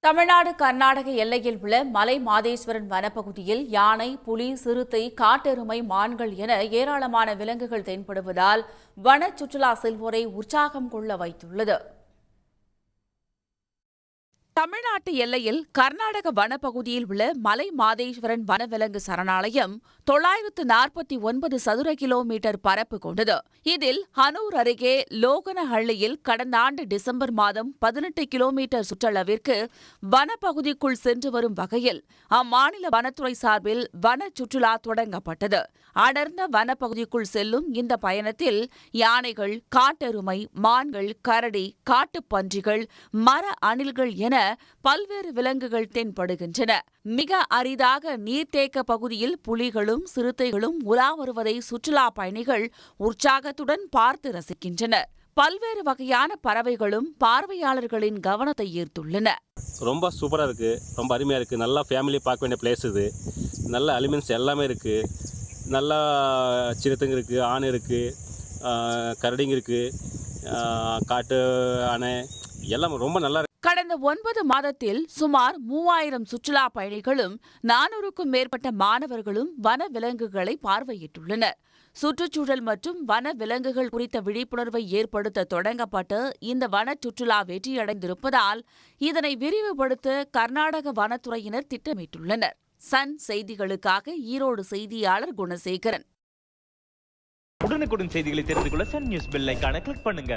தமிழ்நாடு கர்நாடக எல்லையில் உள்ள மலை மாதேஸ்வரன் வனப்பகுதியில் யானை, புலி, சிறுத்தை, காட்டெருமை, மான்கள் என ஏராளமான விலங்குகள் தென்படுவதால் வன சுற்றுலா செல்வோரை உற்சாகம் கொள்ள வைத்துள்ளது. தமிழ்நாட்டு எல்லையில் கர்நாடக வனப்பகுதியில் உள்ள மலை மாதேஸ்வரன் வனவிலங்கு சரணாலயம் 949 சதுர கிலோமீட்டர் பரப்பு கொண்டது. இதில் ஹனூர் அருகே லோகனஹள்ளியில் கடந்த ஆண்டு டிசம்பர் மாதம் 18 கிலோமீட்டர் சுற்றளவிற்கு வனப்பகுதிக்குள் சென்று வரும் வகையில் அம்மாநில வனத்துறை சார்பில் வன சுற்றுலா தொடங்கப்பட்டது. அடர்ந்த வனப்பகுதிக்குள் செல்லும் இந்த பயணத்தில் யானைகள், காட்டெருமை, மான்கள், கரடி, காட்டுப்பன்றிகள், மர அணில்கள் என பல்வேறு விலங்குகள் தென்படுகின்றன. மிக அரிதாக நீர்த்தேக்க பகுதியில் புலிகளும் சிறுத்தைகளும் உலா வருவதை சுற்றுலா பயணிகள் உற்சாகத்துடன் பார்த்து ரசிக்கின்றனர். பல்வேறு வகையான பறவைகளும் பார்வையாளர்களின் கவனத்தை ஈர்த்துள்ளன. ரொம்ப சூப்பராக இருக்குது, ரொம்ப அருமையாக இருக்குது. நல்லா ஃபேமிலி பார்க்க வேண்டிய பிளேஸ் இது. நல்ல அலிமெண்ட்ஸ் எல்லாமே இருக்குது. நல்லா சிறுத்தைங்க இருக்குது, ஆணை இருக்குது, கரடிங்க இருக்குது, காட்டு யானை எல்லாம் ரொம்ப நல்லா இருக்கு. கடந்த 9 மாதத்தில் சுமார் 3000 சுற்றுலா பயணிகளும் 400க்கும் மேற்பட்ட மாணவர்களும் வன விலங்குகளை பார்வையிட்டுள்ளனர். சுற்றுச்சூழல் மற்றும் வன விலங்குகள் குறித்த விழிப்புணர்வை ஏற்படுத்த தொடங்கப்பட்டு இந்த வன சுற்றுலா வெற்றியடைந்திருப்பதால் இதனை விரிவுபடுத்த கர்நாடக வனத்துறையினர் திட்டமிட்டுள்ளனர். சன் செய்திகளுக்காக ஈரோடு செய்தியாளர் குணசேகரன். உடனுக்குடன் செய்திகளை தெரிந்து கொள்ள சன் நியூஸ் பெல் ஐகானை கிளிக் பண்ணுங்க.